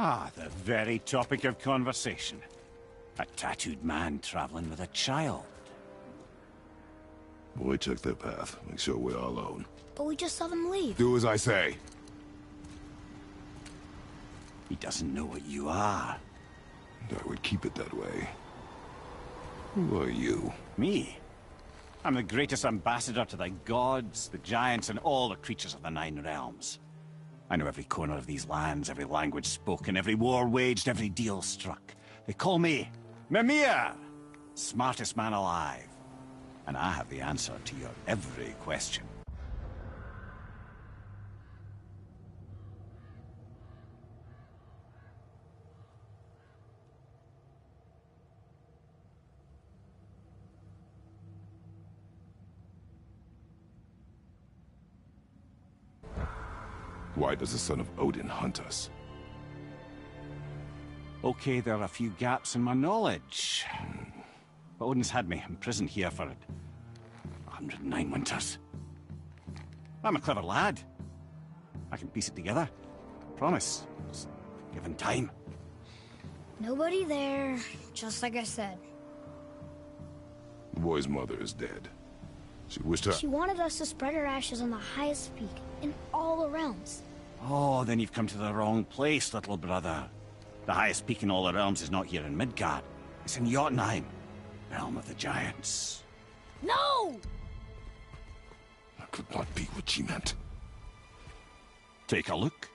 Ah, the very topic of conversation. A tattooed man traveling with a child. Boy, check their path. Make sure we're all alone. But we just saw them leave. Do as I say. He doesn't know what you are. And I would keep it that way. Who are you? Me? I'm the greatest ambassador to the gods, the giants, and all the creatures of the Nine Realms. I know every corner of these lands, every language spoken, every war waged, every deal struck. They call me Mimir, smartest man alive. And I have the answer to your every question. Why does the son of Odin hunt us? Okay, there are a few gaps in my knowledge. But Odin's had me imprisoned here for 109 winters. I'm a clever lad. I can piece it together. Promise. Just given time. Nobody there, just like I said. The boy's mother is dead. She wished her... She wanted us to spread her ashes on the highest peak in all the realms. Oh, then you've come to the wrong place, little brother. The highest peak in all the realms is not here in Midgard. It's in Jotunheim, realm of the giants. No! That could not be what she meant. Take a look.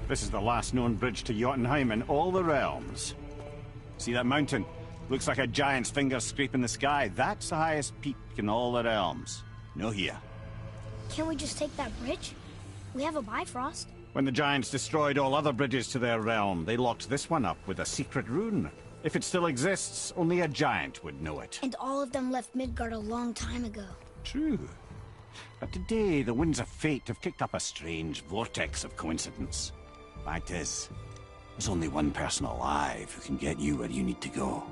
This is the last known bridge to Jotunheim in all the realms. See that mountain? Looks like a giant's finger scraping the sky. That's the highest peak in all the realms. No here. Can't we just take that bridge? We have a Bifrost. When the giants destroyed all other bridges to their realm, they locked this one up with a secret rune. If it still exists, only a giant would know it. And all of them left Midgard a long time ago. True. But today, the winds of fate have kicked up a strange vortex of coincidence. Fact is, there's only one person alive who can get you where you need to go.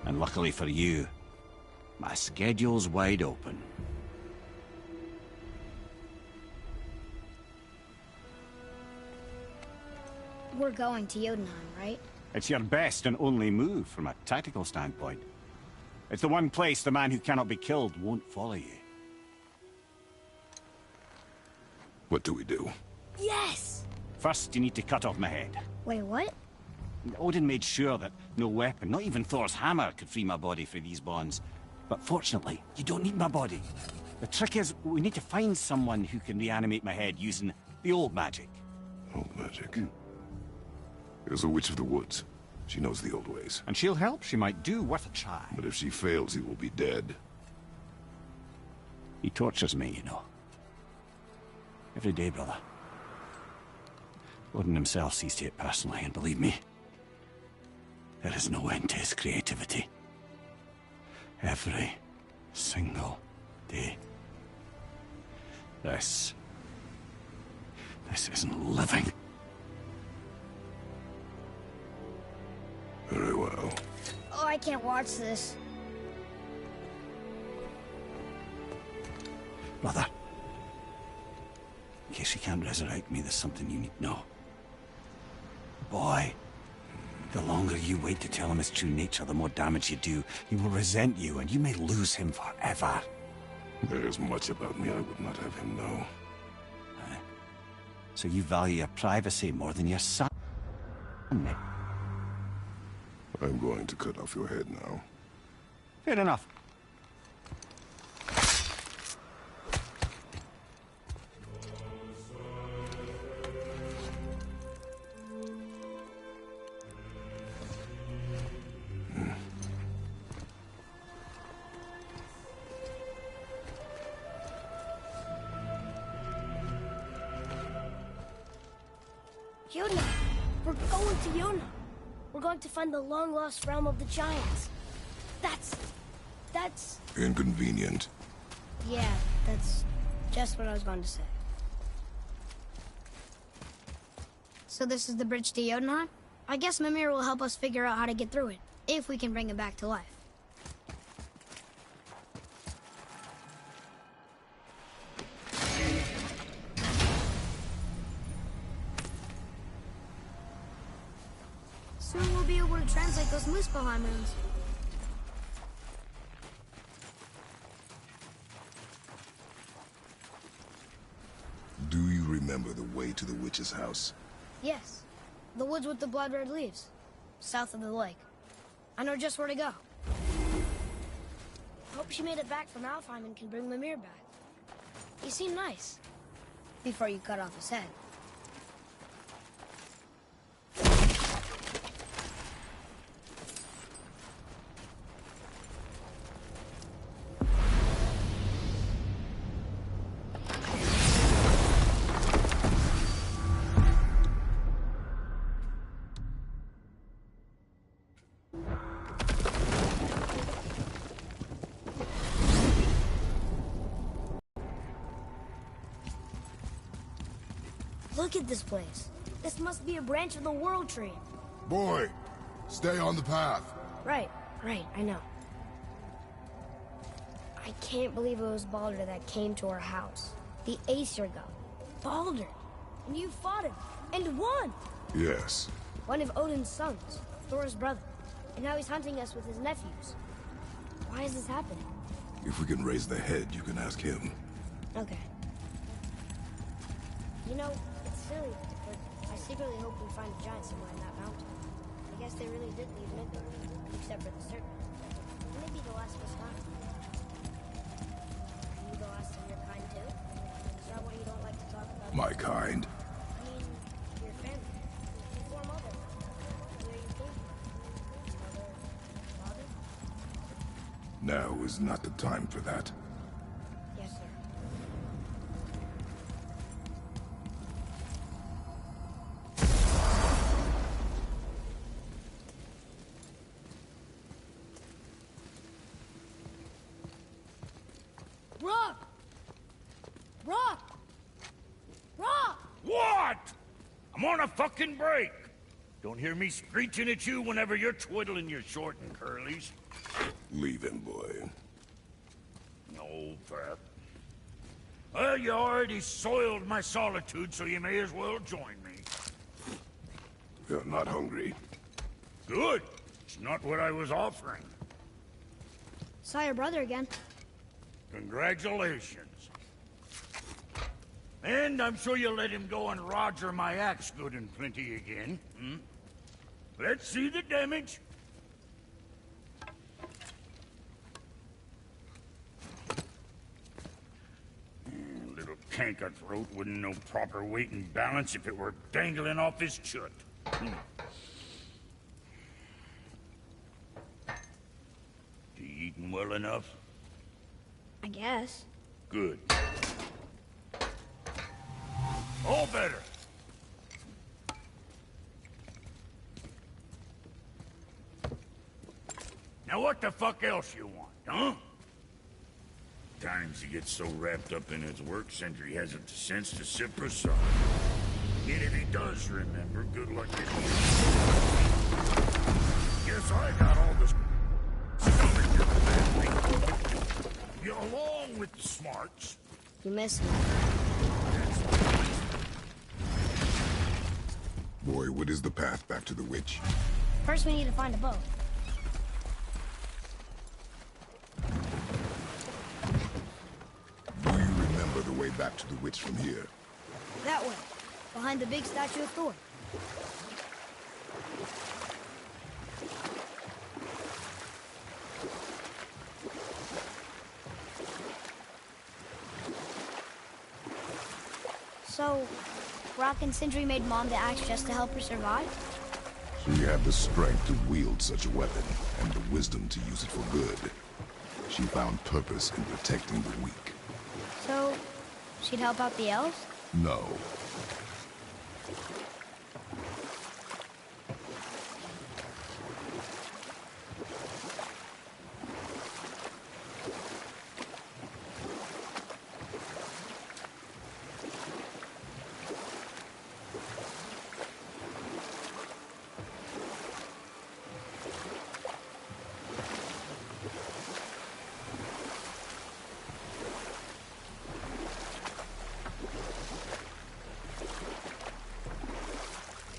And luckily for you, my schedule's wide open. We're going to Jotunheim, right? It's your best and only move from a tactical standpoint. It's the one place the man who cannot be killed won't follow you. What do we do? Yes! First, you need to cut off my head. Wait, what? Odin made sure that no weapon, not even Thor's hammer, could free my body from these bonds. But fortunately, you don't need my body. The trick is, we need to find someone who can reanimate my head using the old magic. Old magic? There's a witch of the woods. She knows the old ways. And she'll help. She might do worth a try. But if she fails, he will be dead. He tortures me, you know. Every day, brother. Odin himself sees to it personally, and believe me, there is no end to his creativity. Every single day. This isn't living. Very well. Oh, I can't watch this. Brother, in case he can't resurrect me, there's something you need to know. Boy, the longer you wait to tell him his true nature, the more damage you do. He will resent you, and you may lose him forever. There is much about me I would not have him know. So you value your privacy more than your son? I'm going to cut off your head now. Fair enough. Jotunheim! We're going to Jotunheim! We're going to find the long-lost realm of the giants. That's... Inconvenient. Yeah, that's just what I was going to say. So this is the bridge to Jotunheim? I guess Mimir will help us figure out how to get through it, if we can bring it back to life. Soon we'll be able to translate those Muspelheim runes. Do you remember the way to the witch's house? Yes. The woods with the blood-red leaves. South of the lake. I know just where to go. Hope she made it back from Alfheim and can bring Mimir back. He seemed nice. Before you cut off his head. Look at this place. This must be a branch of the World Tree. Boy, stay on the path. Right, I know. I can't believe it was Baldur that came to our house. The Aesir god. Baldur! And you fought him, and won! Yes. One of Odin's sons, Thor's brother. And now he's hunting us with his nephews. Why is this happening? If we can raise the head, you can ask him. Okay. You know, it's silly, but I secretly hope we find a giant somewhere in that mountain. I guess they really did leave Midgard, except for the serpent. Maybe the last of us not. Are you the last of your kind too? Is that why you don't like to talk about My kind? I mean, your family. Before mother. Where you came from. Mother, father? Now is not the time for that. Yes, sir. Rock! Rock! Rock! What? I'm on a fucking break. Don't hear me screeching at you whenever you're twiddling your short and curlies. Leave him, boy. No, Pat. Well, you already soiled my solitude, so you may as well join me. You're not hungry. Good. It's not what I was offering. Saw your brother again. Congratulations. And I'm sure you'll let him go and Roger my axe good and plenty again. Hmm? Let's see the damage. Little canker throat wouldn't know proper weight and balance if it were dangling off his chut. Hmm. You eating well enough? I guess. Good. All better. Now what the fuck else you want, huh? Times he gets so wrapped up in his work, Sentry hasn't the sense to sip or sup. And if he does remember, good luck getting him. Guess I got all the stuff in your family. You along with the smarts. You miss me. Boy, what is the path back to the witch? First we need to find a boat. Do you remember the way back to the witch from here? That way. Behind the big statue of Thor. So, Rock and Sindri made Mom the axe just to help her survive? She had the strength to wield such a weapon, and the wisdom to use it for good. She found purpose in protecting the weak. So, she'd help out the elves? No.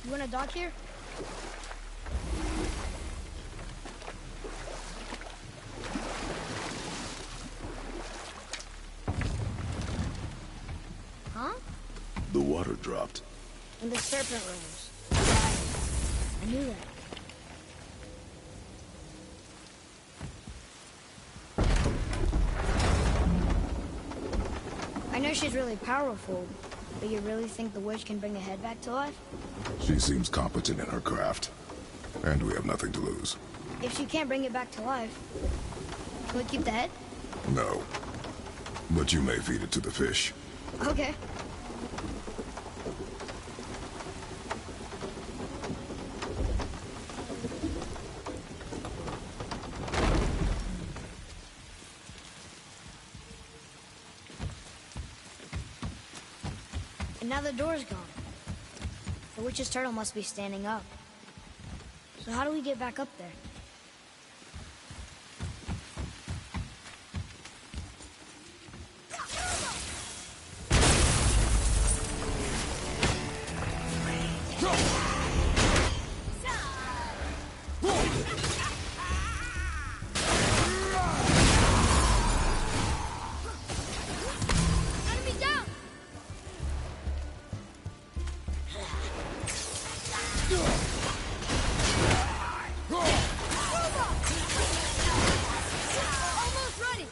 You wanna dock here? Huh? The water dropped. And the serpent rose. I knew that. I know she's really powerful, but you really think the witch can bring a head back to life? She seems competent in her craft. And we have nothing to lose. If she can't bring it back to life, can we keep the head? No. But you may feed it to the fish. Okay. And now the door's gone. The witch's turtle must be standing up. So how do we get back up there? Enemy down! Almost ready!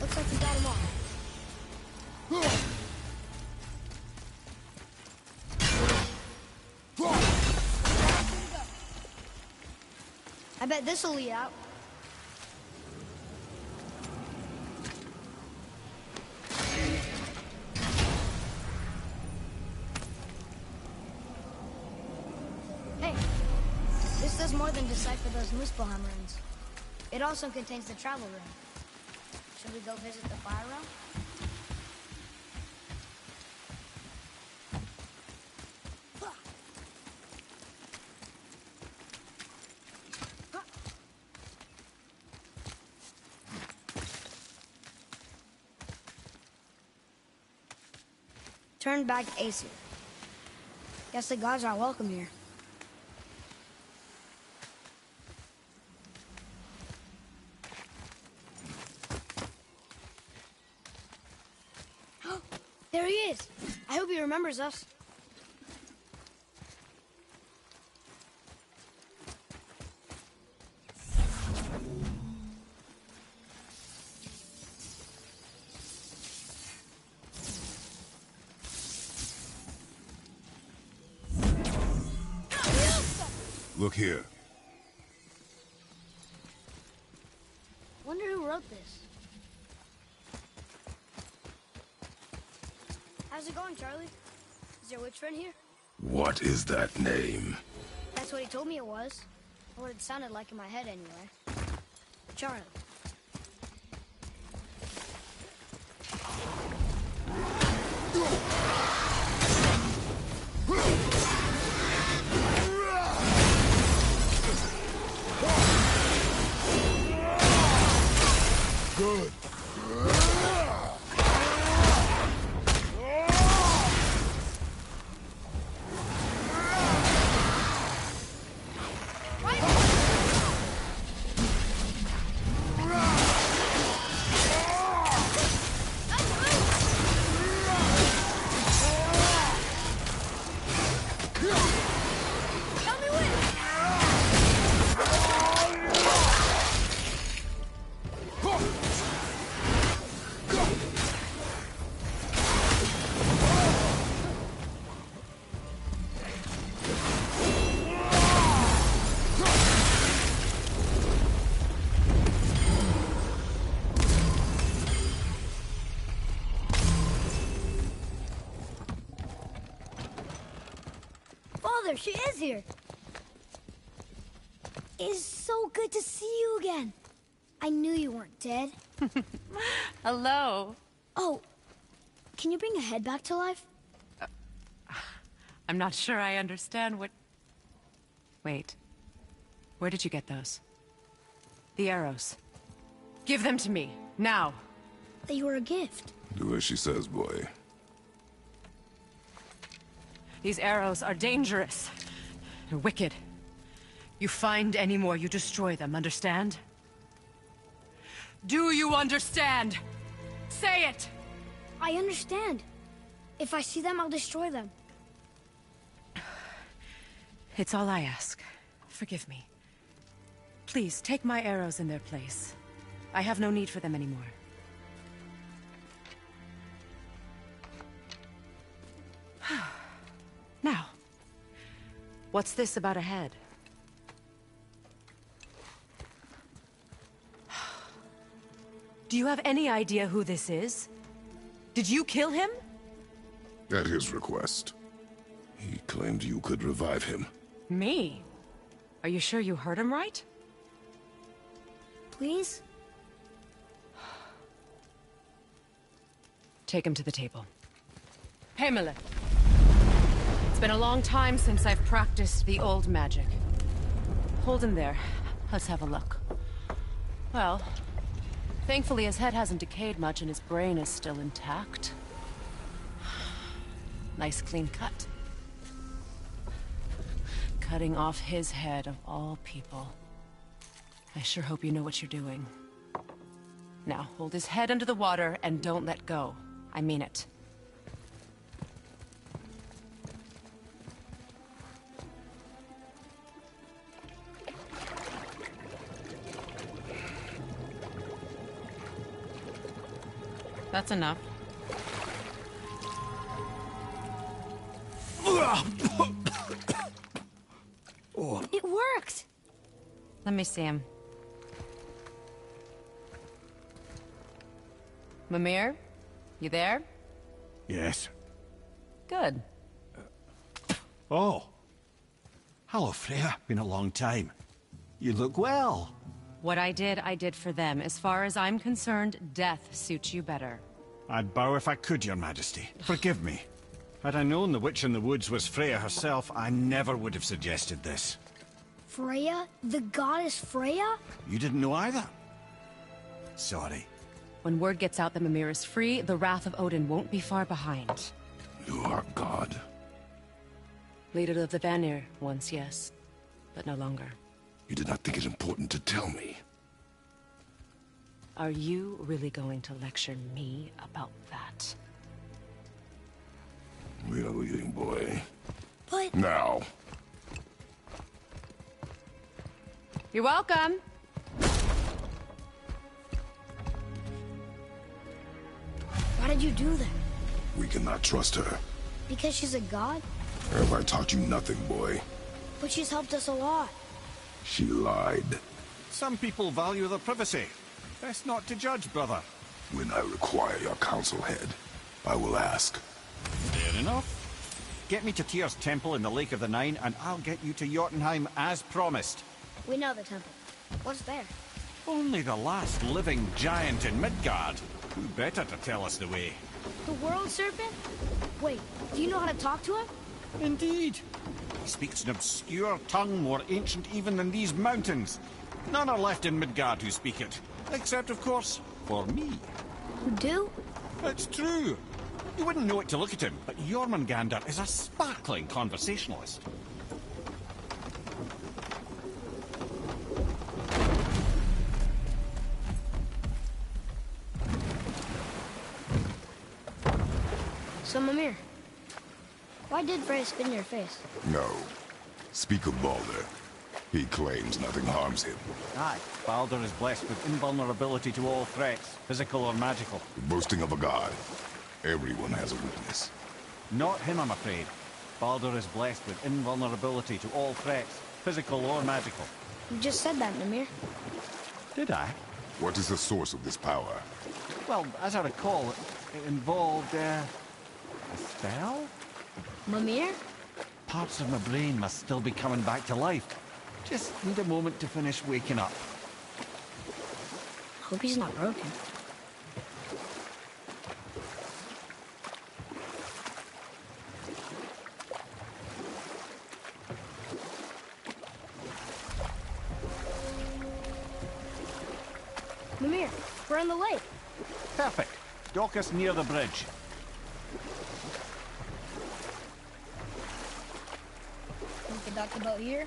Looks like we got him all. I bet this'll lead out. Hey, this does more than decipher those Muspelheim runes. It also contains the travel rune. Should we go visit the fire realm? Turn back Aesir. Guess the gods are welcome here. There he is! I hope he remembers us. Look here. Wonder who wrote this. How's it going, Charlie? Is your witch friend here? What is that name? That's what he told me it was. Or what it sounded like in my head, anyway. Charlie. Good. Tell me when! Father, she is here. It is so good to see you again. I knew you weren't dead. Hello. Oh, can you bring a head back to life? I'm not sure I understand what... Wait. Where did you get those? The arrows. Give them to me, now. They were a gift. Do as she says, boy. These arrows are dangerous. They're wicked. You find any more, you destroy them, understand? Do you understand? Say it! I understand. If I see them, I'll destroy them. It's all I ask. Forgive me. Please, take my arrows in their place. I have no need for them anymore. Now, what's this about a head? Do you have any idea who this is? Did you kill him? At his request. He claimed you could revive him. Me? Are you sure you heard him right? Please? Take him to the table. Hamlet. It's been a long time since I've practiced the old magic. Hold him there. Let's have a look. Well, thankfully his head hasn't decayed much and his brain is still intact. Nice clean cut. Cutting off his head of all people. I sure hope you know what you're doing. Now, hold his head under the water and don't let go. I mean it. That's enough. It worked! Let me see him. Mimir? You there? Yes. Good. Oh. Hello, Freya. Been a long time. You look well. What I did for them. As far as I'm concerned, death suits you better. I'd bow if I could, Your Majesty. Forgive me. Had I known the witch in the woods was Freya herself, I never would have suggested this. Freya? The goddess Freya? You didn't know either? Sorry. When word gets out that Mimir is free, the wrath of Odin won't be far behind. You are God. Leader of the Vanir, once yes, but no longer. You did not think it important to tell me. Are you really going to lecture me about that? We are leaving, boy. But... Now. You're welcome. Why did you do that? We cannot trust her. Because she's a god? Have I taught you nothing, boy? But she's helped us a lot. She lied. Some people value their privacy. Best not to judge, brother. When I require your council head, I will ask. Fair enough. Get me to Tyr's temple in the Lake of the Nine, and I'll get you to Jotunheim as promised. We know the temple. What's there? Only the last living giant in Midgard. Who better to tell us the way? The world serpent? Wait, do you know how to talk to him? Indeed. He speaks an obscure tongue more ancient even than these mountains. None are left in Midgard who speak it. Except, of course, for me. You do? It's true. You wouldn't know it to look at him, but Jormungandr is a sparkling conversationalist. So, Mimir, why did Freya spit in your face? No. Speak of Baldur. He claims nothing harms him. Aye, Baldur is blessed with invulnerability to all threats, physical or magical. The boasting of a god. Everyone has a weakness. Not him, I'm afraid. Baldur is blessed with invulnerability to all threats, physical or magical. You just said that, Mimir. Did I? What is the source of this power? Well, as I recall, it involved, a spell? Mimir? Parts of my brain must still be coming back to life. Just need a moment to finish waking up. Hope he's not broken. Mimir, we're on the lake. Perfect. Dock us near the bridge. We can dock the boat here.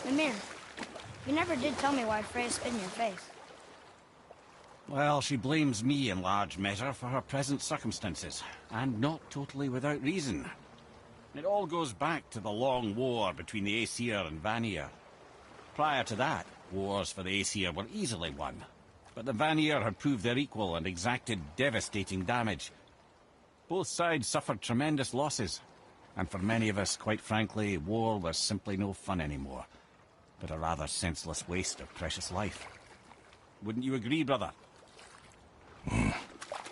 Mimir, you never did tell me why Freya spit in your face. Well, she blames me in large measure for her present circumstances, and not totally without reason. It all goes back to the long war between the Aesir and Vanir. Prior to that, wars for the Aesir were easily won, but the Vanir had proved their equal and exacted devastating damage. Both sides suffered tremendous losses, and for many of us, quite frankly, war was simply no fun anymore, but a rather senseless waste of precious life. Wouldn't you agree, brother?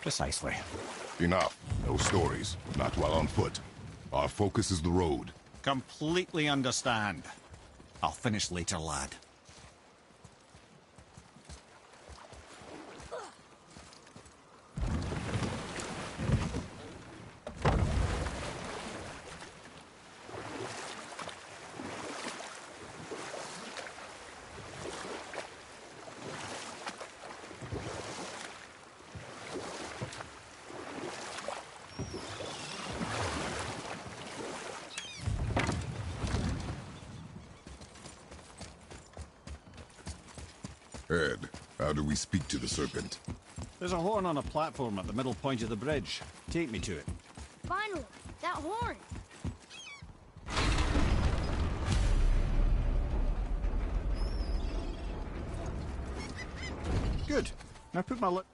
Precisely. Enough. No stories. Not while on foot. Our focus is the road. Completely understand. I'll finish later, lad. Ed, how do we speak to the serpent? There's a horn on a platform at the middle point of the bridge. Take me to it. Finally, that horn. Good. Now put my lip...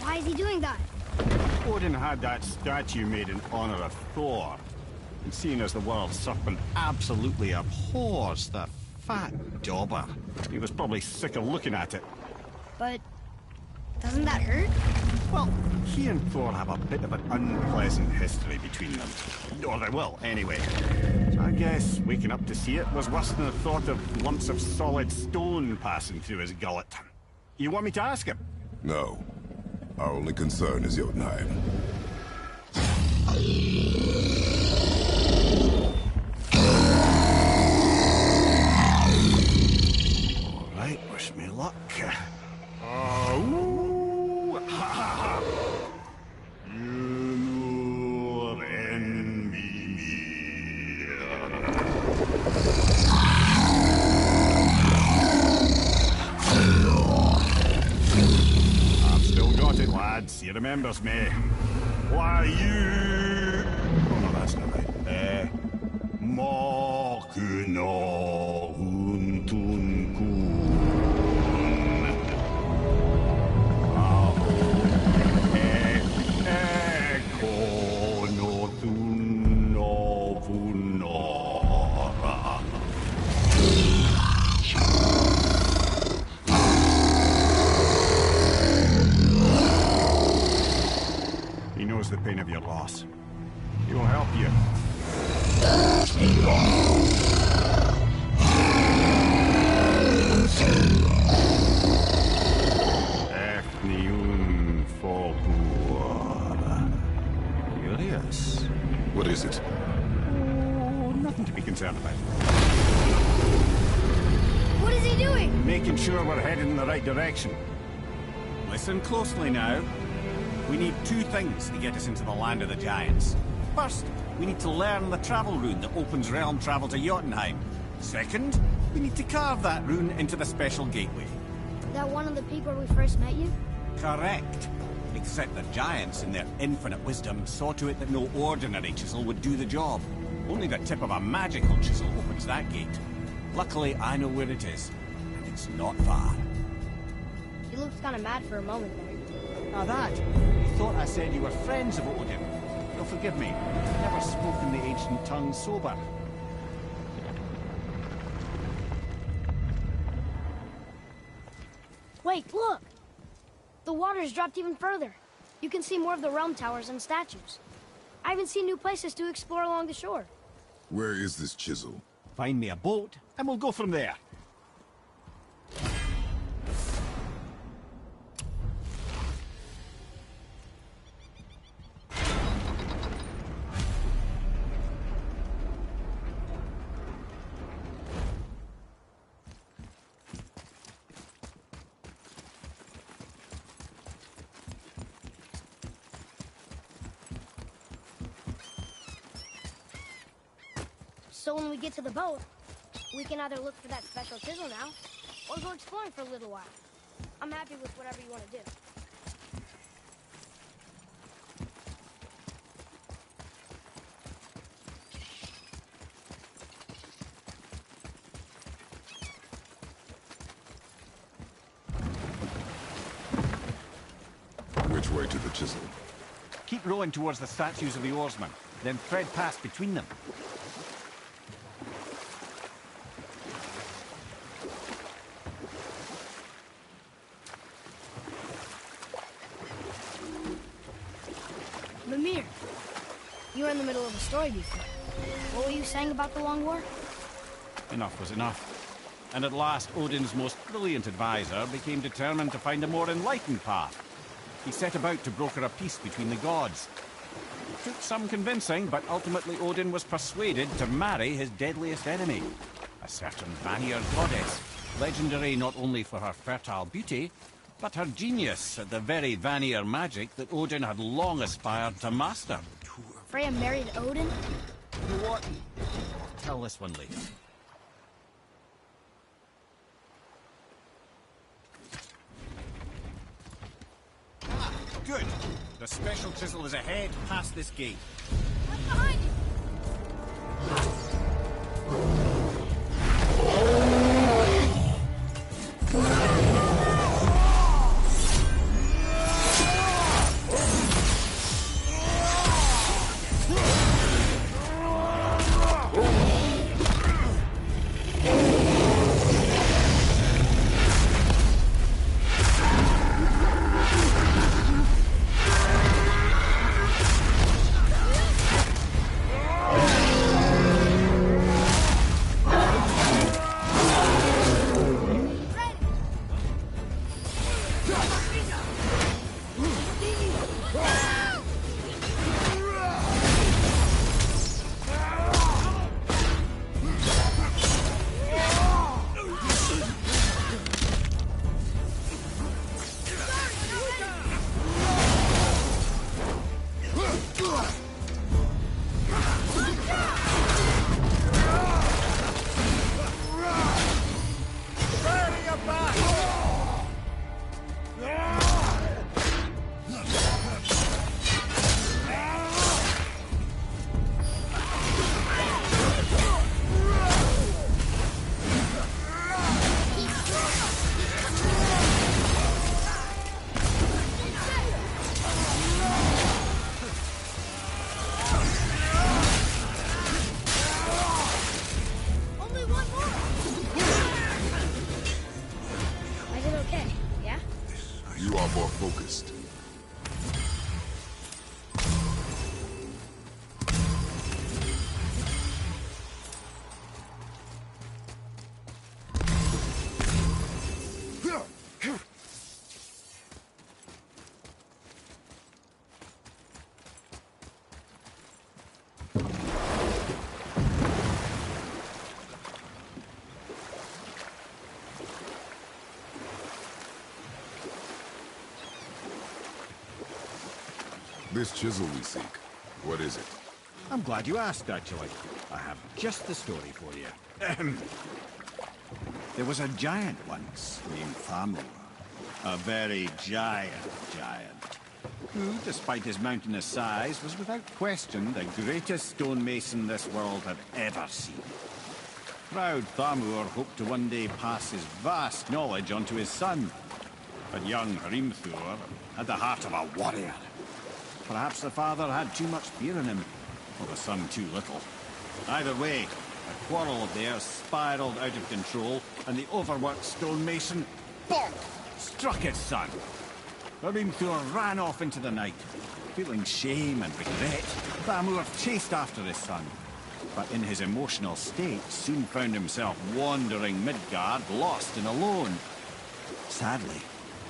Why is he doing that? Odin had that statue made in honor of Thor. And seeing as the world's serpent absolutely abhors the fat dauber, he was probably sick of looking at it. But doesn't that hurt? Well, he and Thor have a bit of an unpleasant history between them. Or they will, anyway. So I guess waking up to see it was worse than the thought of lumps of solid stone passing through his gullet. You want me to ask him? No. Our only concern is Jotunheim. All right, wish me luck. Oh, ha ha ha! You envy me. I've still got it, lads. He remembers me. Why you? Oh no, that's not right. Mokuno Huntunkun. Eko no Tuno Vunora. He knows the pain of your loss. He will help you. sure we're heading in the right direction. Listen closely now. We need two things to get us into the land of the giants. First, we need to learn the travel rune that opens realm travel to Jotunheim. Second, we need to carve that rune into the special gateway. That one of the peak where we first met you? Correct. Except the giants, in their infinite wisdom, saw to it that no ordinary chisel would do the job. Only the tip of a magical chisel opens that gate. Luckily, I know where it is, and it's not far. You looked kind of mad for a moment there. Now that, you thought I said you were friends of Odin. You'll forgive me. I've never spoken the ancient tongue sober. Wait, look! The water's dropped even further. You can see more of the realm towers and statues. I even see new places to explore along the shore. Where is this chisel? Find me a boat, and we'll go from there. So when we get to the boat, we can either look for that special chisel now, or go exploring for a little while. I'm happy with whatever you want to do. Which way to the chisel? Keep rowing towards the statues of the oarsmen, then thread past between them. Mimir, you were in the middle of a story before. What were you saying about the Long War? Enough was enough. And at last, Odin's most brilliant advisor became determined to find a more enlightened path. He set about to broker a peace between the gods. It took some convincing, but ultimately Odin was persuaded to marry his deadliest enemy, a certain Vanir goddess, legendary not only for her fertile beauty, but her genius at the very Vanir magic that Odin had long aspired to master. Freya married Odin? You know what? Tell this one later. Ah, good. The special chisel is ahead, past this gate. What's behind you? more focused. This chisel we seek, what is it? I'm glad you asked, actually. I have just the story for you. Ahem. There was a giant once named Thamur. A very giant, who, despite his mountainous size, was without question the greatest stonemason this world had ever seen. Proud Thamur hoped to one day pass his vast knowledge on to his son. But young Hrimthur had the heart of a warrior. Perhaps the father had too much fear in him, or the son too little. Either way, a quarrel of theirs spiraled out of control, and the overworked stonemason, bonk, struck his son. Hrimthur ran off into the night. Feeling shame and regret, Thamur chased after his son. But in his emotional state, soon found himself wandering Midgard, lost and alone. Sadly,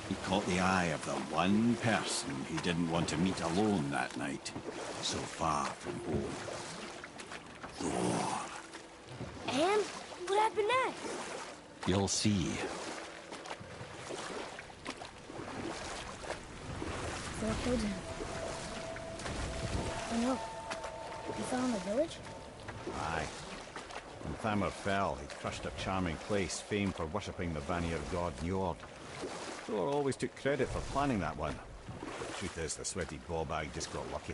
he caught the eye of the one person he didn't want to meet alone that night, so far from home. Thor. And what happened next? You'll see. Thor killed him. Oh no. He fell in the village? Aye. When Thamur fell, he crushed a charming place famed for worshipping the Vanir god Njord. Thor always took credit for planning that one. The truth is, the sweaty ballbag just got lucky.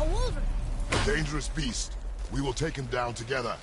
A wolverine! Dangerous beast. We will take him down together.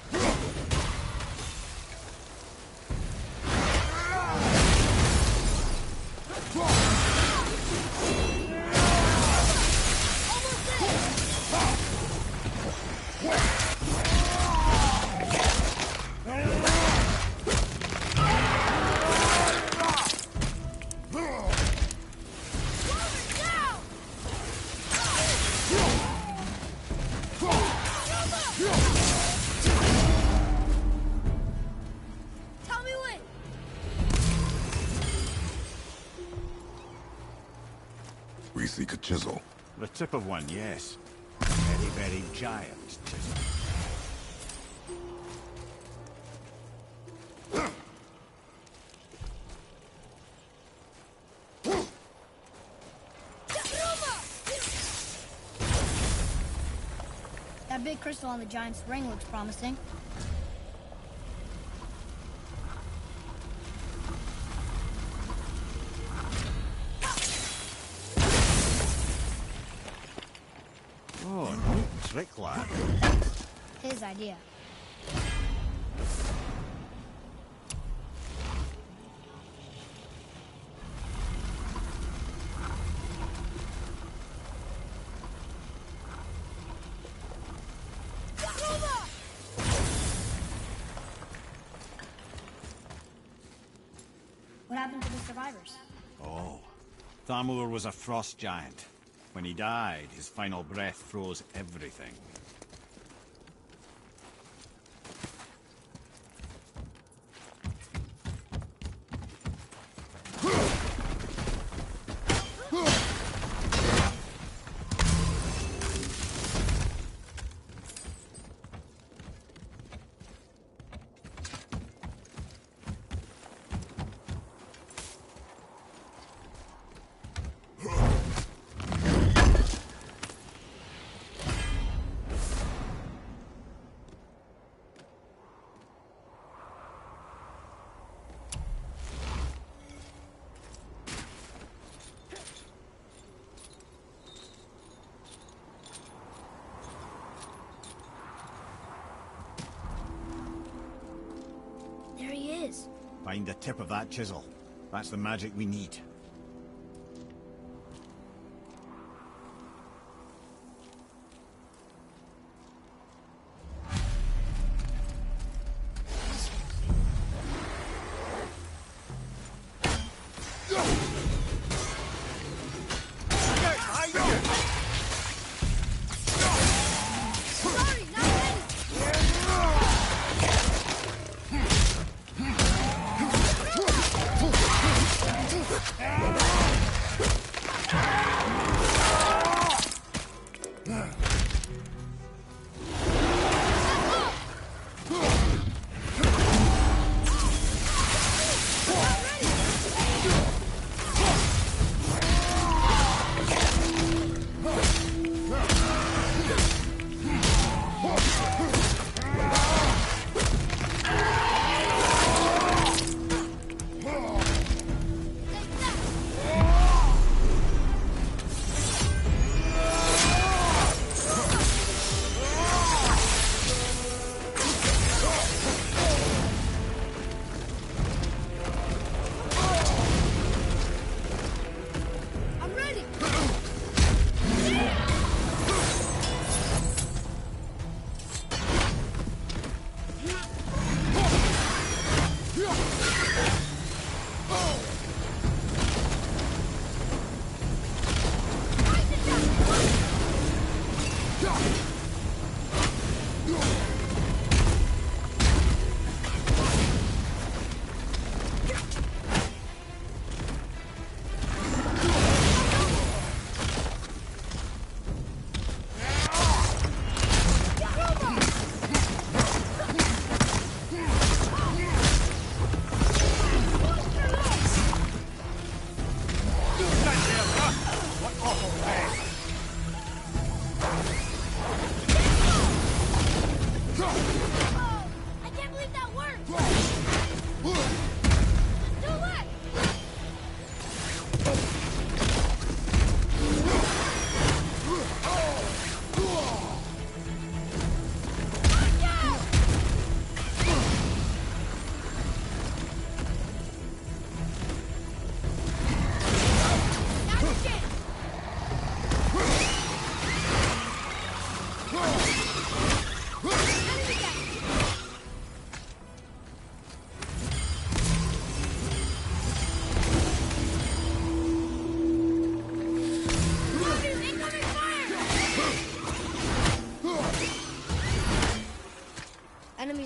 We seek a chisel. The tip of one, yes. Very, very giant chisel. That big crystal on the giant's ring looks promising. Oh, neat trick, lad. His idea. What happened to the survivors? Oh, Thamur was a frost giant. When he died, his final breath froze everything. There he is. Find the tip of that chisel. That's the magic we need. Sorry, not ready!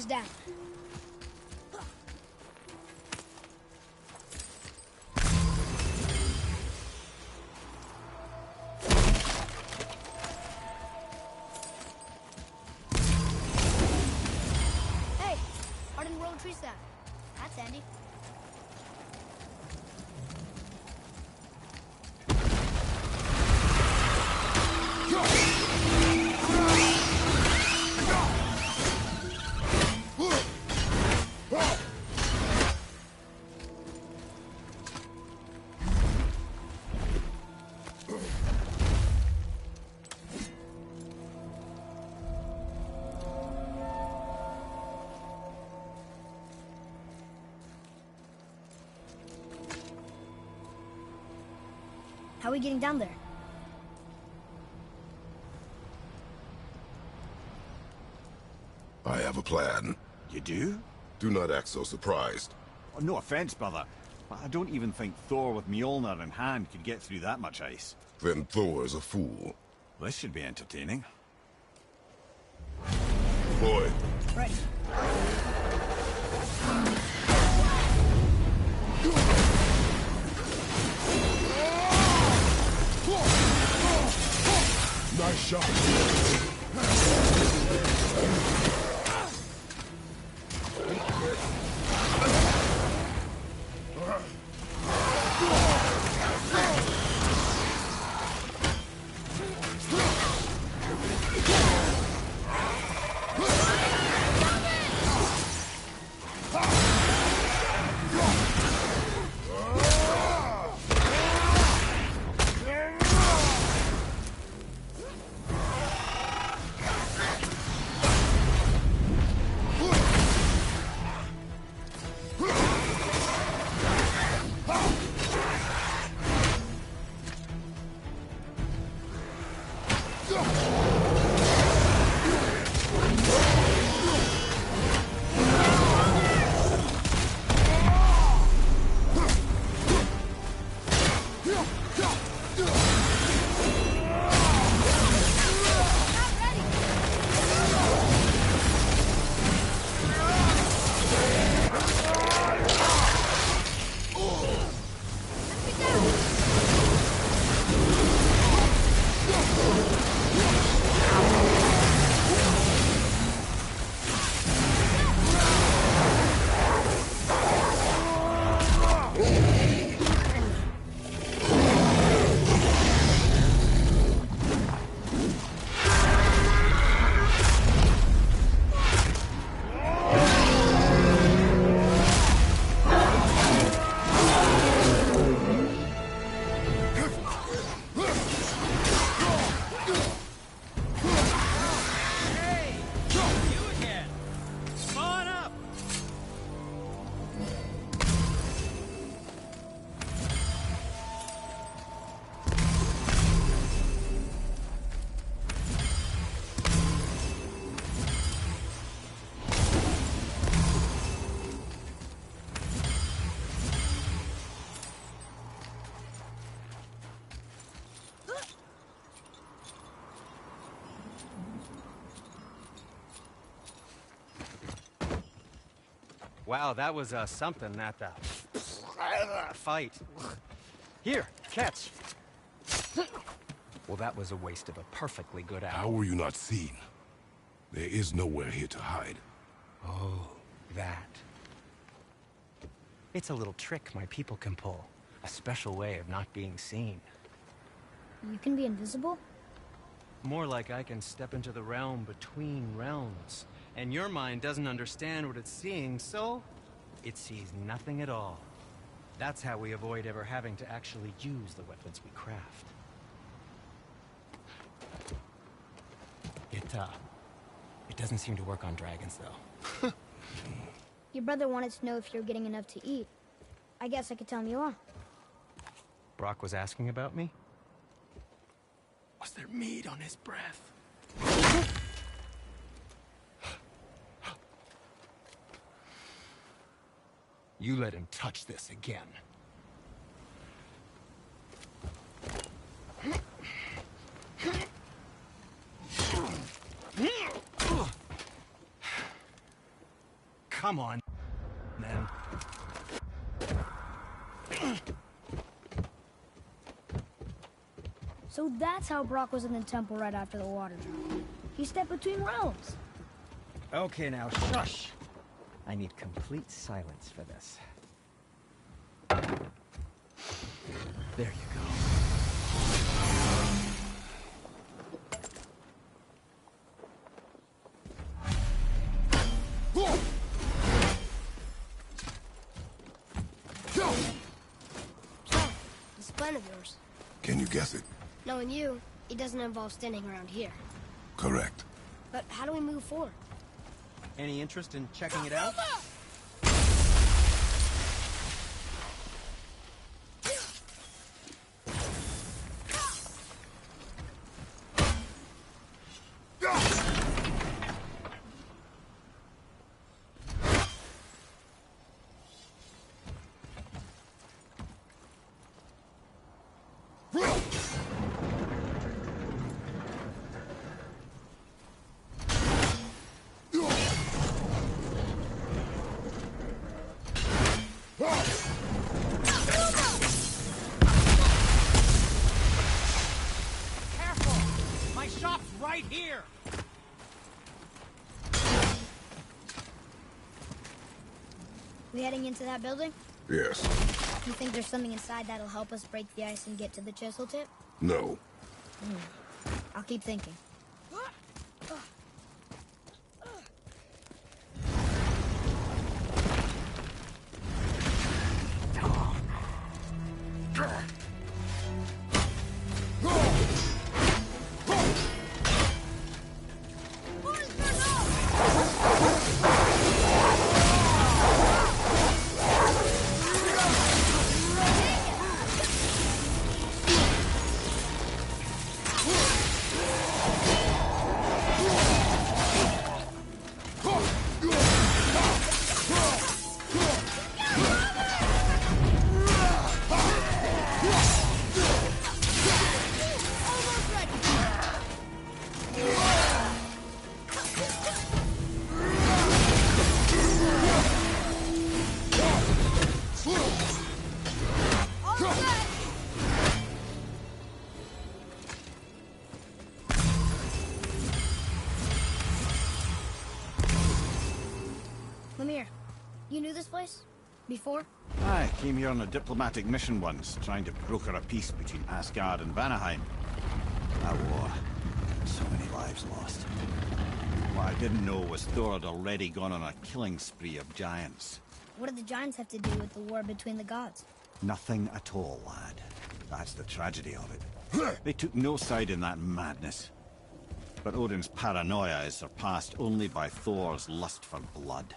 down. Hey, hardened road tree sap. That's handy. How are we getting down there? I have a plan. You do? Do not act so surprised. Oh, no offense, brother, but I don't even think Thor with Mjolnir in hand could get through that much ice. Then Thor's a fool. This should be entertaining. Boy, Ready. nice shot. Wow, that was something, that fight. Here, catch. Well, that was a waste of a perfectly good How hour. were you not seen? There is nowhere here to hide. Oh, that. It's a little trick my people can pull. A special way of not being seen. You can be invisible? More like I can step into the realm between realms. And your mind doesn't understand what it's seeing, so it sees nothing at all. That's how we avoid ever having to actually use the weapons we craft. It doesn't seem to work on dragons, though. Your brother wanted to know if you're getting enough to eat. I guess I could tell him you are. Brock was asking about me? Was there meat on his breath? You let him touch this again. come on, man. So that's how Brock was in the temple right after the water drop. He stepped between realms. Okay, now shush. I need complete silence for this. There you go. So, this plan of yours. Can you guess it? Knowing you, it doesn't involve standing around here. Correct. But how do we move forward? Any interest in checking it out? Right here! We heading into that building? Yes. You think there's something inside that'll help us break the ice and get to the chisel tip? No. I'll keep thinking. You knew this place? Before? I came here on a diplomatic mission once, trying to broker a peace between Asgard and Vanaheim. That war. So many lives lost. What I didn't know was Thor had already gone on a killing spree of giants. What did the giants have to do with the war between the gods? Nothing at all, lad. That's the tragedy of it. They took no side in that madness. But Odin's paranoia is surpassed only by Thor's lust for blood.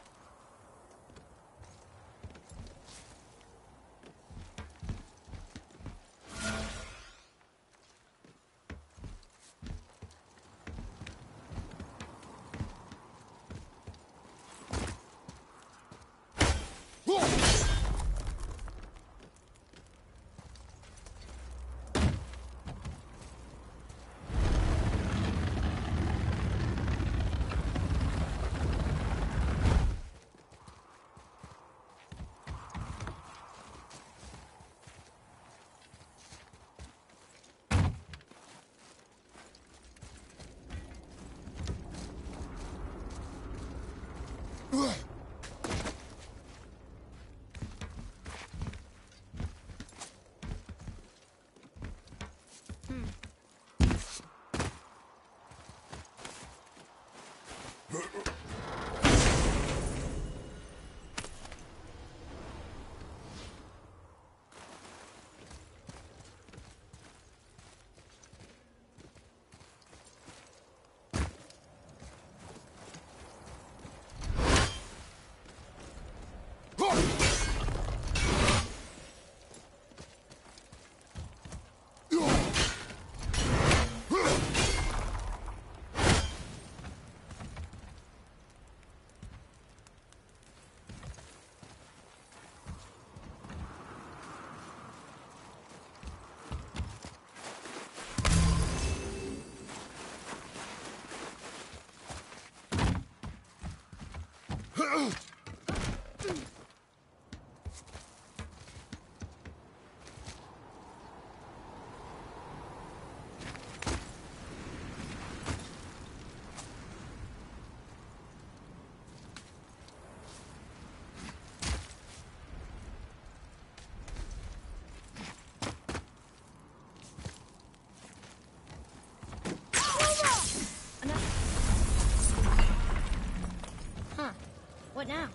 What now?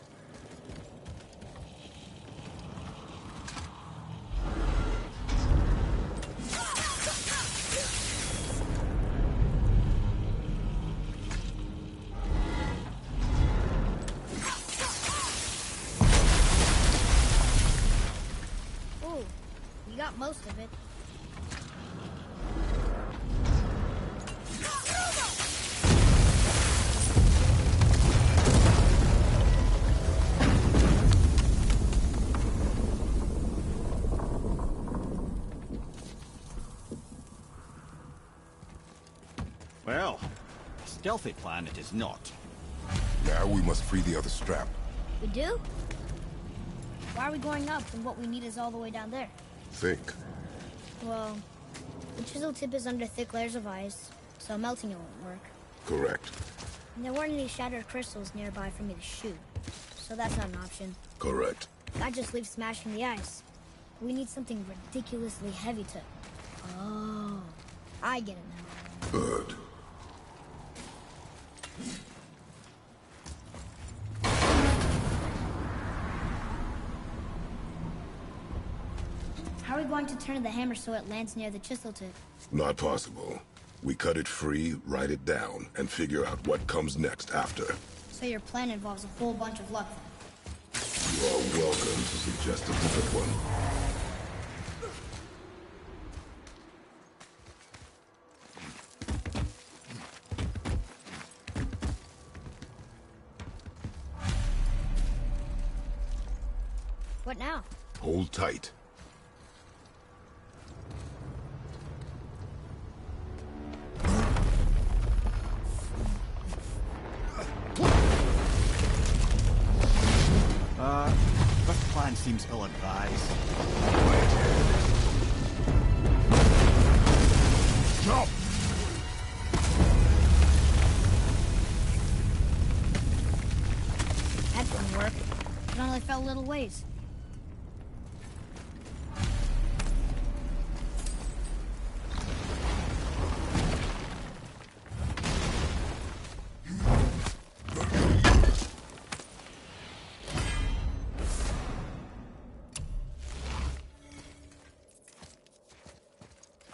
Oh, you got most of it. Well, a stealthy plan it is not. Now we must free the other strap. We do? Why are we going up when what we need is all the way down there? Think. Well, the chisel tip is under thick layers of ice, so melting it won't work. Correct. And there weren't any shattered crystals nearby for me to shoot, so that's not an option. Correct. I just leave smashing the ice. We need something ridiculously heavy to... Oh, I get it now. Good. How are we going to turn the hammer so it lands near the chisel tip? Not possible. We cut it free, write it down, and figure out what comes next after. So your plan involves a whole bunch of luck. You are welcome to suggest a different one. What now? Hold tight. This plan seems ill-advised. Jump! That didn't work. It only fell a little ways.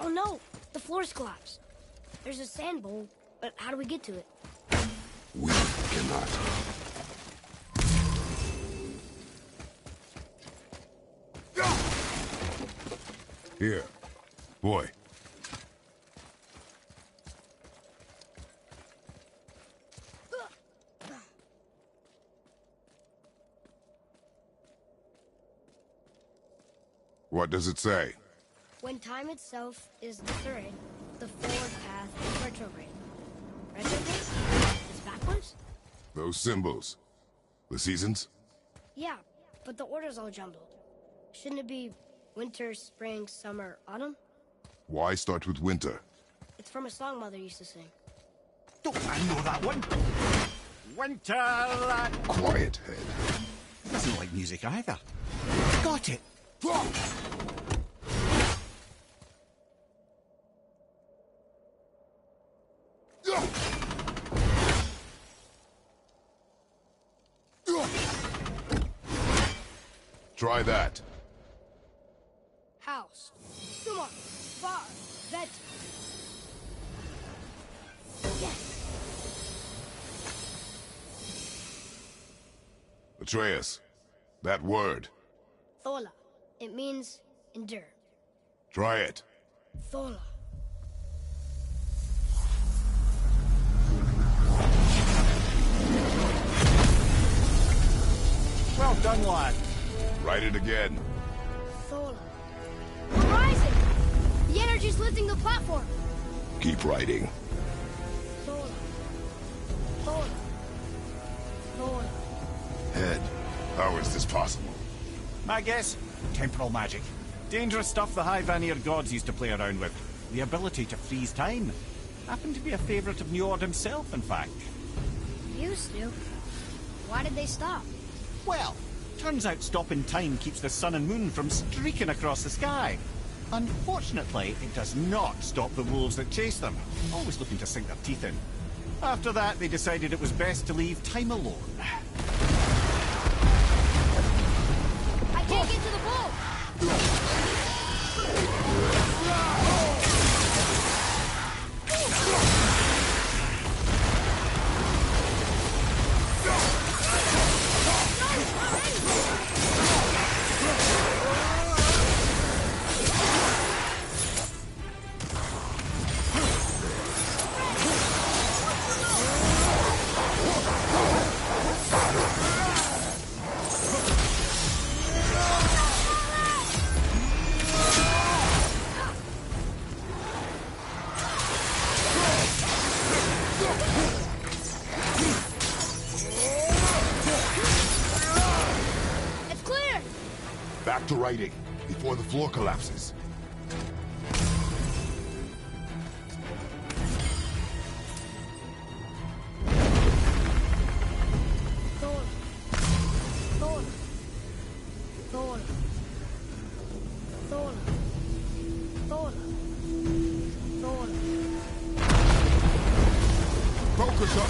Oh no! The floor's collapsed. There's a sand bowl, but how do we get to it? We cannot. Here. Boy. What does it say? When time itself is discerned, the forward path is retrograde. Retrograde? It's backwards? Those symbols. The seasons? Yeah, but the order's all jumbled. Shouldn't it be winter, spring, summer, autumn? Why start with winter? It's from a song Mother used to sing. Don't I know that one? Winter, lad. Quiet, head. Doesn't like music either. Got it. Try that. House. Come on. Bar. Vent. Yes. Atreus, that word. Thola. It means endure. Try it. Thola. Well done, lad. Write it again. Thola. We're rising! The energy's lifting the platform! Keep writing. Thola. Thola. Thola. Head, How is this possible? My guess? Temporal magic. Dangerous stuff the High Vanir gods used to play around with. The ability to freeze time. Happened to be a favourite of Njord himself, in fact. Used to? Why did they stop? Well, turns out stopping time keeps the sun and moon from streaking across the sky. Unfortunately, it does not stop the wolves that chase them, always looking to sink their teeth in. After that, they decided it was best to leave time alone. I can't get to the boat! Back to writing, before the floor collapses. Thor. Thor. Thor. Thor. Thor. Thor. Focus up!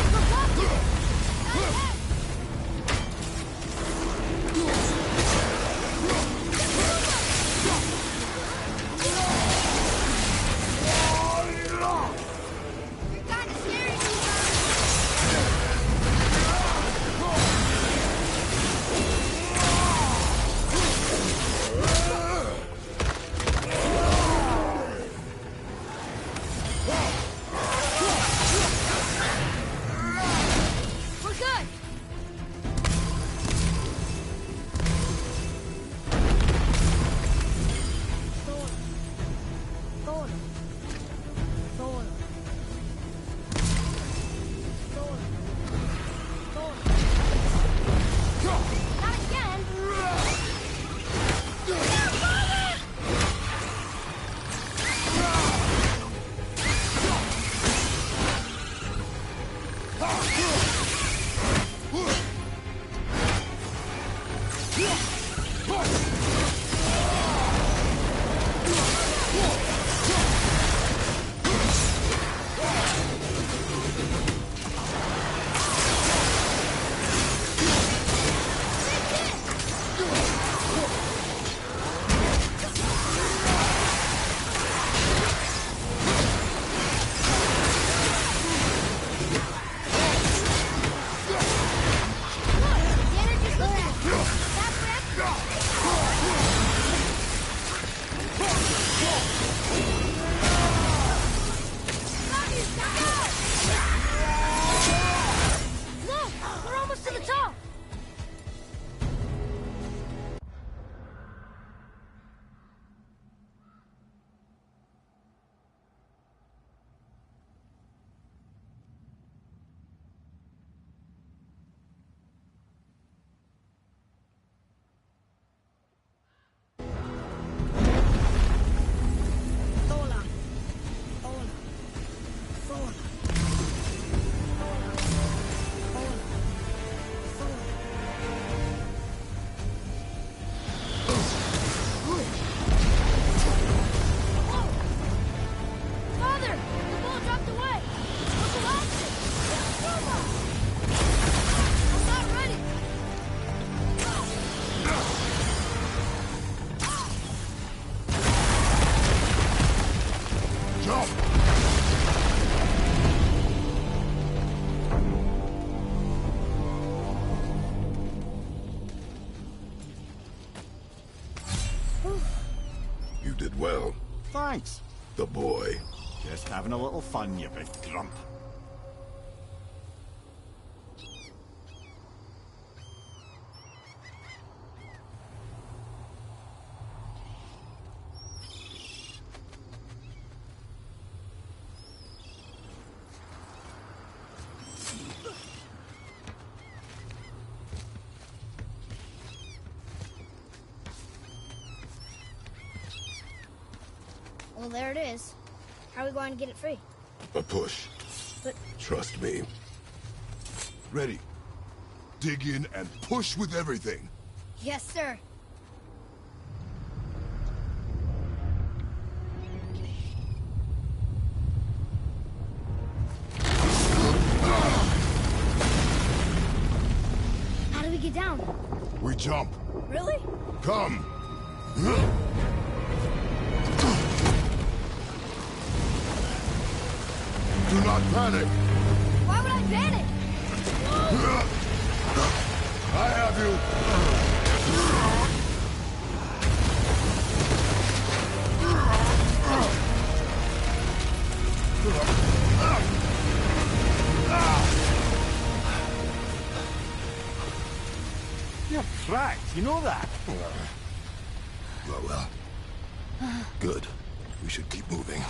You did well. Thanks. The boy. Just having a little fun, you big grump. Well, there it is. How are we going to get it free? A push. But... Trust me. Ready. Dig in and push with everything. Yes, sir. How do we get down? We jump. Really? Come. Do not panic. Why would I panic? I have you. You're cracked, you know that? Well. Good. We should keep moving.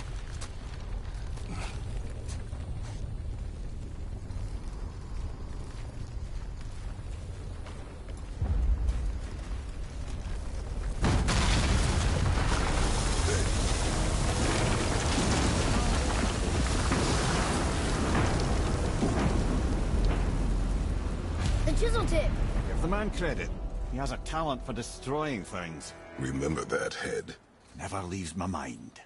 The chisel tip. Give the man credit. He has a talent for destroying things. Remember that head. Never leaves my mind.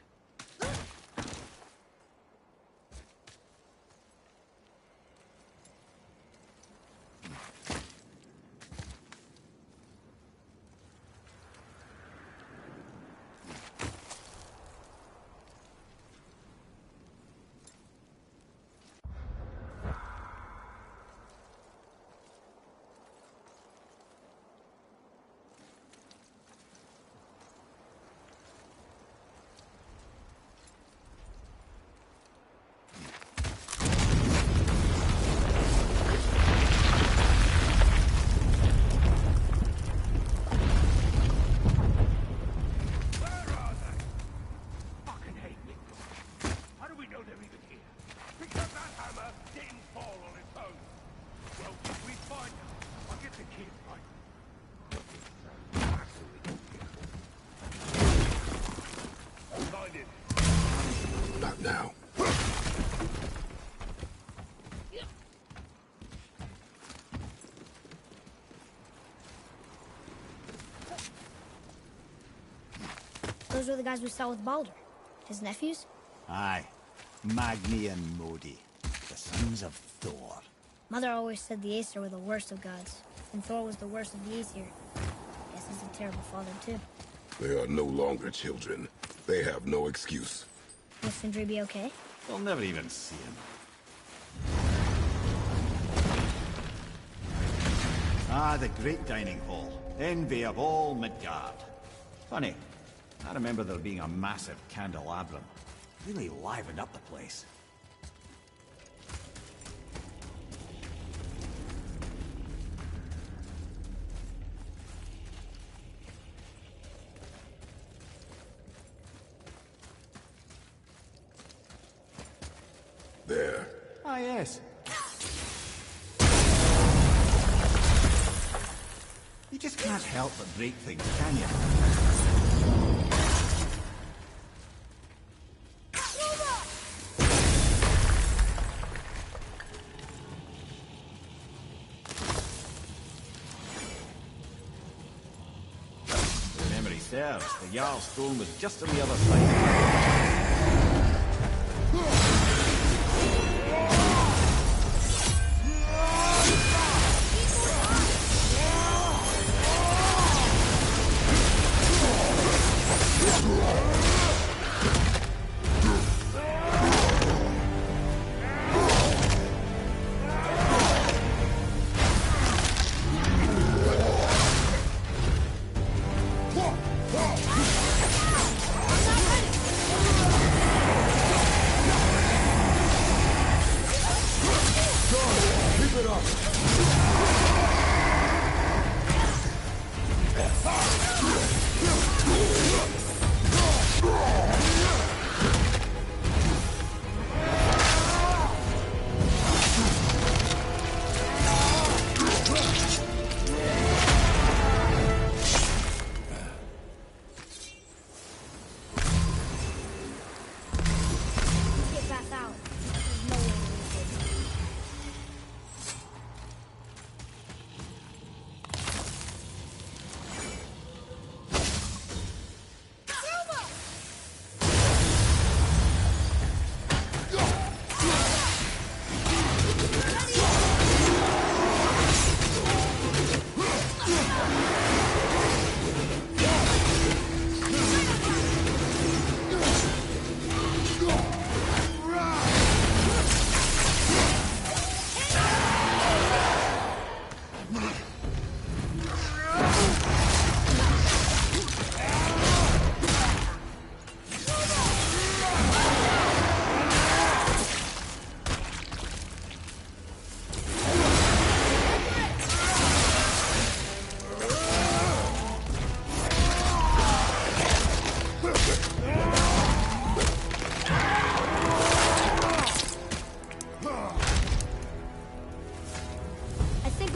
Not now. Those were the guys we saw with Baldur. His nephews? Aye. Magni and Modi. The sons of Thor. Mother always said the Aesir were the worst of gods, and Thor was the worst of the Aesir. Guess he's a terrible father, too. They are no longer children. They have no excuse. Will Sindri be okay? They'll never even see him. Ah, the great dining hall. Envy of all Midgard. Funny, I remember there being a massive candelabrum. Really livened up the place. There. Ah, yes. You just can't help but break things, can you? If memory serves, the Jarl's throne was just on the other side.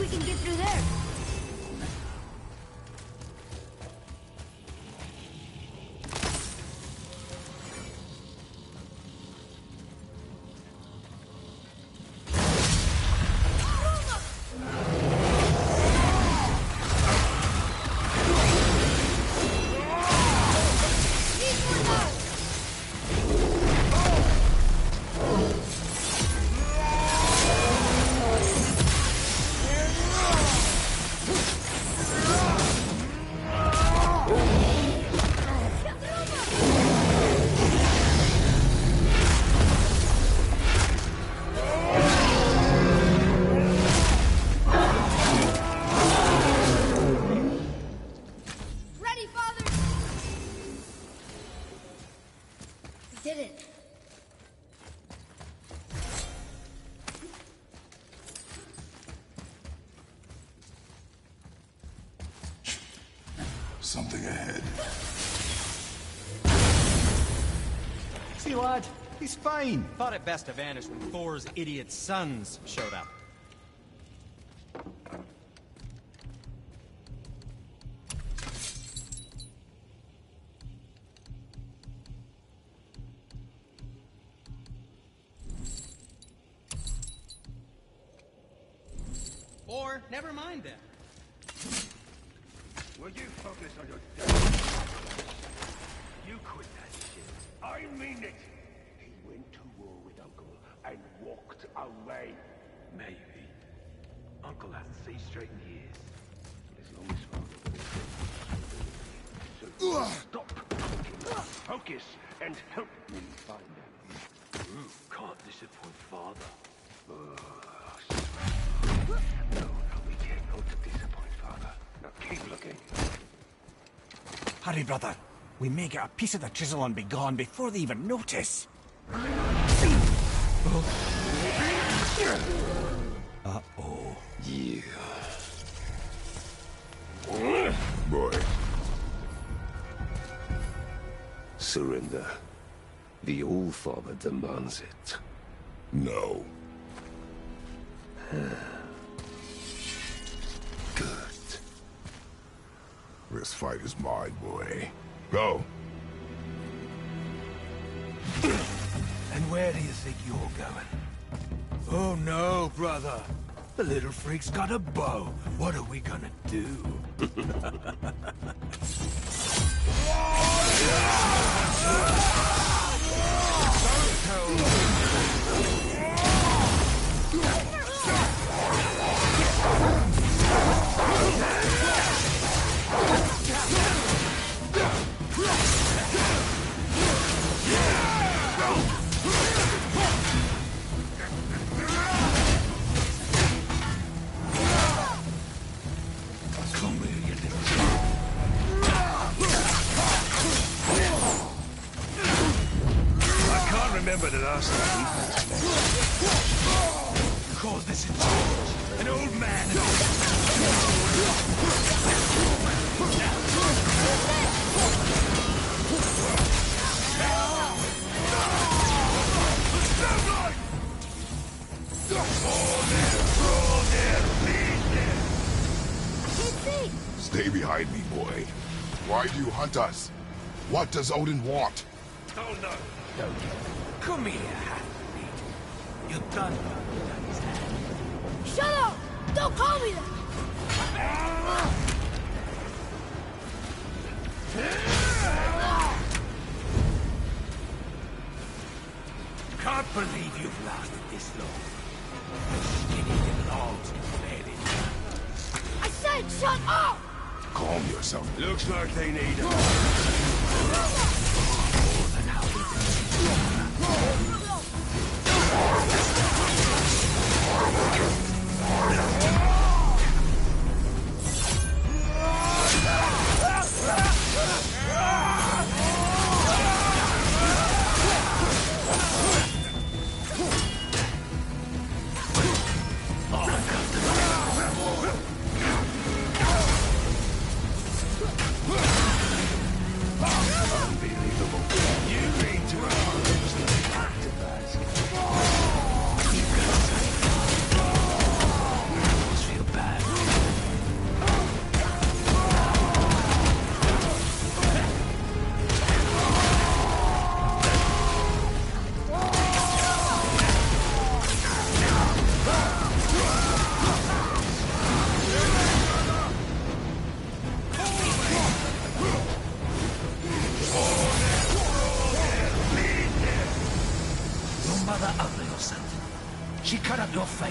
we can get through there. Did it. Something ahead. See, lad, he's fine. Thought it best to vanish when Thor's idiot sons showed up. Or, never mind then. Will you focus on your death? You quit that shit. I mean it. He went to war with Uncle and walked away. Maybe. Uncle hasn't seen straight in years. As long as Father so stop talking. Focus and help me find him. You can't disappoint Father. No, we can't go to disappoint Father. Now keep looking. Hurry, brother. We may get a piece of the chisel and be gone before they even notice. Uh-oh. Yeah. Boy. Surrender. The All-Father demands it. No. Good. This fight is mine, boy. Go. And where do you think you're going? Oh no, brother. The little freak's got a bow. What are we gonna do? Remember the last time we caused this in charge. An old man. Stay behind me, boy. Why do you hunt us? What does Odin want? Oh no, don't. Come here, half-breed. You're done with his hand. Shut up! Don't call me that! Can't believe you've lasted this long. Skinny little arms barely. I said shut up! Calm yourself. Looks like they need us.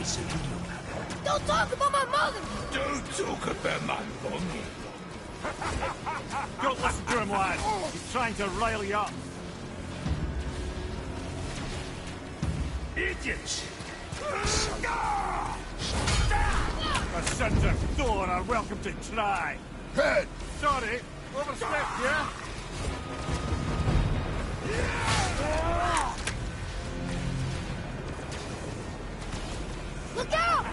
nicer you look. Don't talk about my mother! Don't talk about my mom. Don't listen to him, lad. He's trying to rile you up. Idiots! The sons of Thor are welcome to try. Head! Sorry, overstepped, yeah? Look out!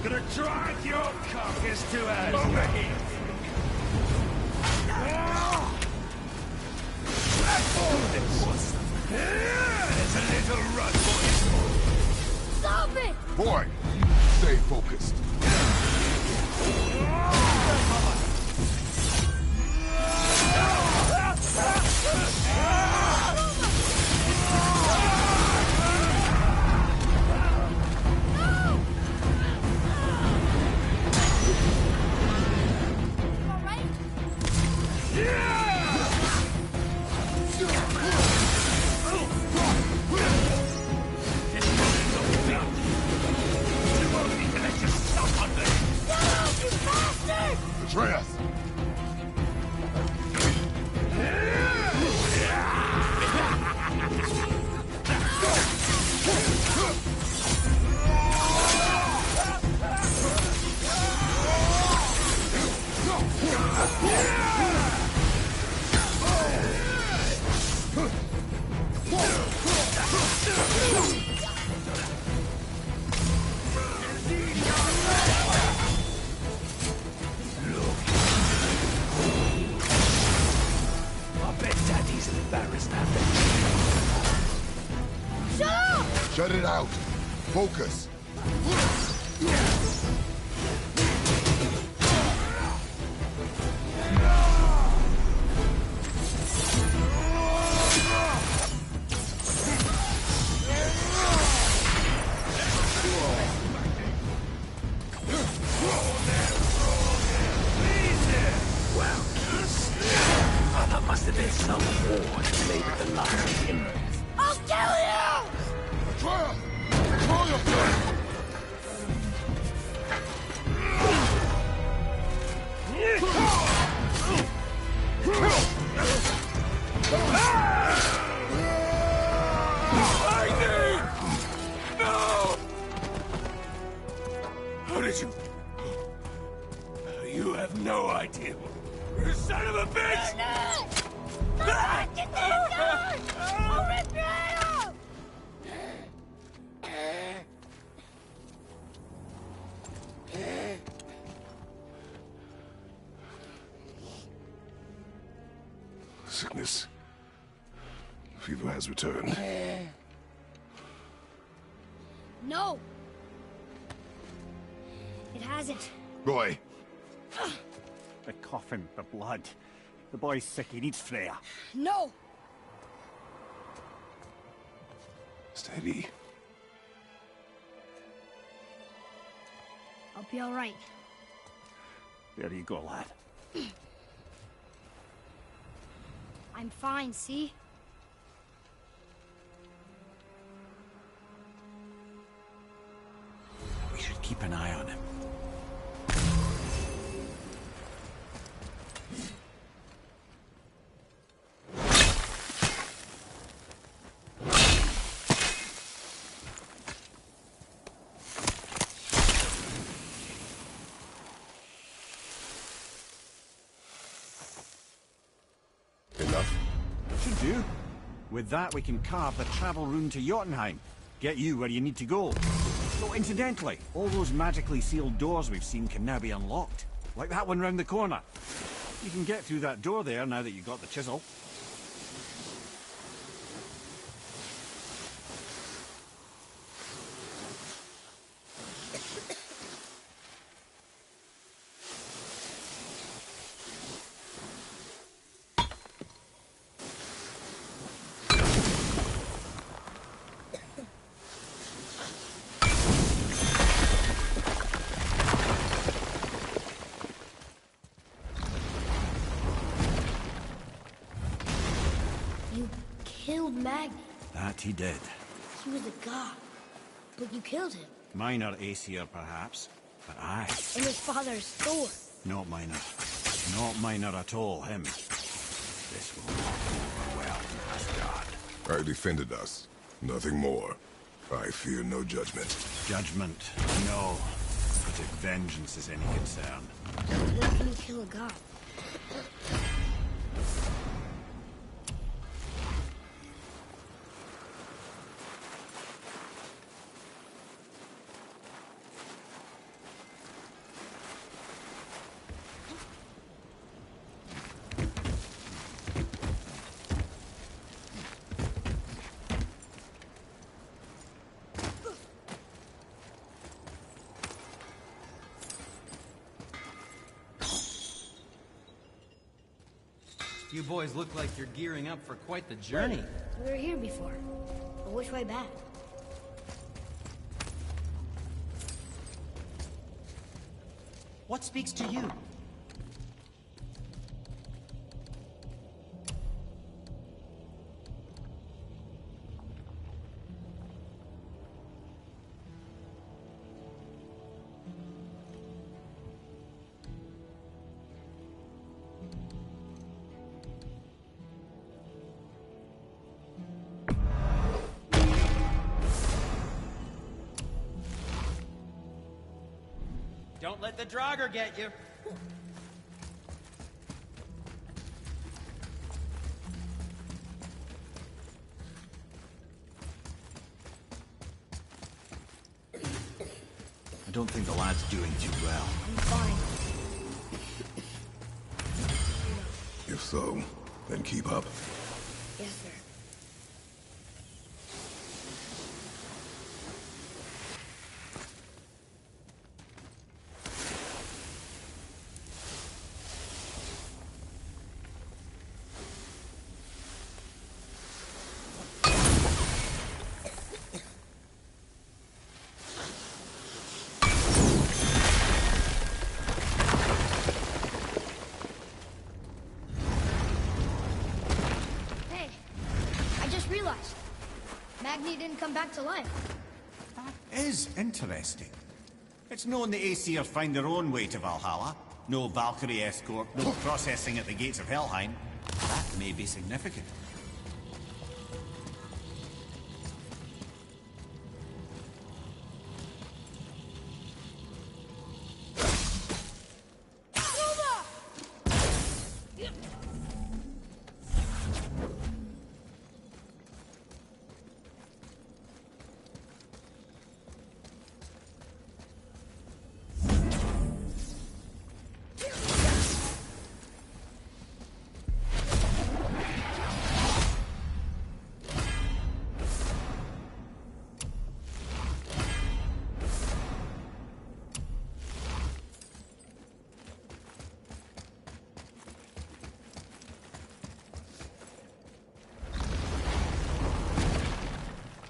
Gonna drag your carcass to us. Over here. There's a little run for you. Stop it! Boy, stay focused. All right? Atreus! I bet Daddy's embarrassed now. Shut up! Shut it out! Focus! There must have been some war that made it the last of him. I'll kill you! Atreus! Control yourself! No! How did you... You have no idea. You son of a bitch! Get down! I'll rip your head off! Sickness. Fever has returned. No! It hasn't. Roy, The coffin, the blood. The boy's sick, he needs Freya. No! steady. I'll be all right. There you go, lad. I'm fine, see? We should keep an eye on him. Enough? Should do. With that, we can carve the travel rune to Jotunheim. Get you where you need to go. So, incidentally, all those magically sealed doors we've seen can now be unlocked. Like that one round the corner. You can get through that door there now that you've got the chisel. You killed Magni. That he did. He was a god. But you killed him. Minor Aesir, perhaps. But I. And his father's Thor. Not minor. Not minor at all, him. This will not go well in Asgard. I defended us. Nothing more. I fear no judgment. Judgment, no. But if vengeance is any concern. How can you kill a god? You boys look like you're gearing up for quite the journey. We were here before. But which way back? What speaks to you? Don't let the Draugr get you. I don't think the lad's doing too well. I'm fine. If so, then keep up. Yes, sir. Hey, I just realized. Magni didn't come back to life. That is interesting. It's known the Aesir find their own way to Valhalla. No Valkyrie escort, no processing at the gates of Helheim. That may be significant.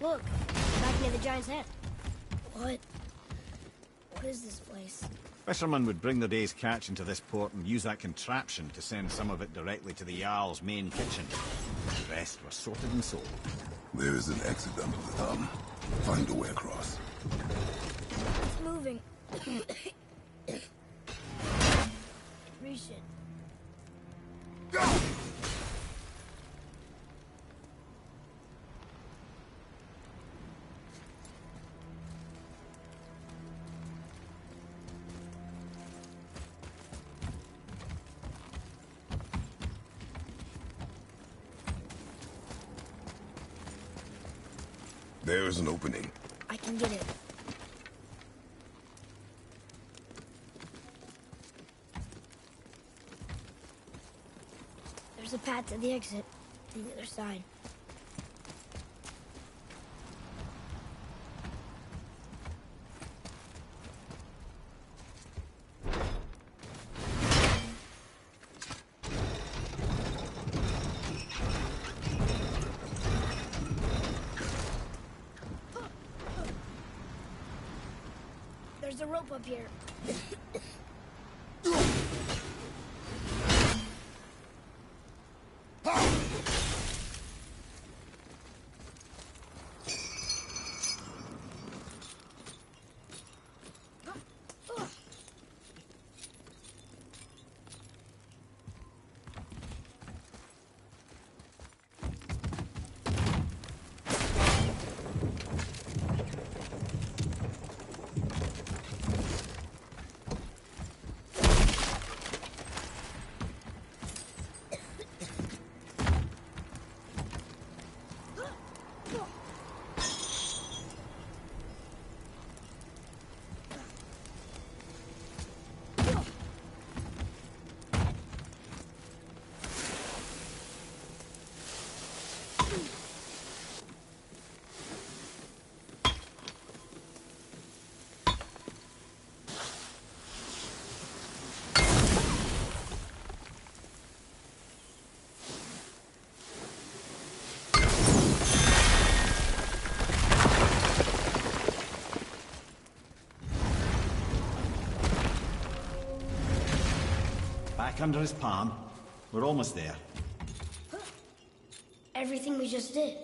Look, back near the giant's head. What? What is this place? Fishermen would bring their day's catch into this port and use that contraption to send some of it directly to the Jarl's main kitchen. The rest were sorted and sold. There is an exit under the thumb. Find a way across. It's moving. Recent. There is an opening. I can get it. There's a path to the exit on the other side. There's a rope up here. back under his palm. We're almost there. Everything we just did.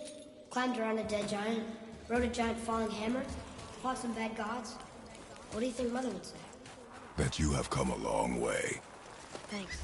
Climbed around a dead giant, rode a giant falling hammer, fought some bad gods. What do you think Mother would say? That you have come a long way. Thanks.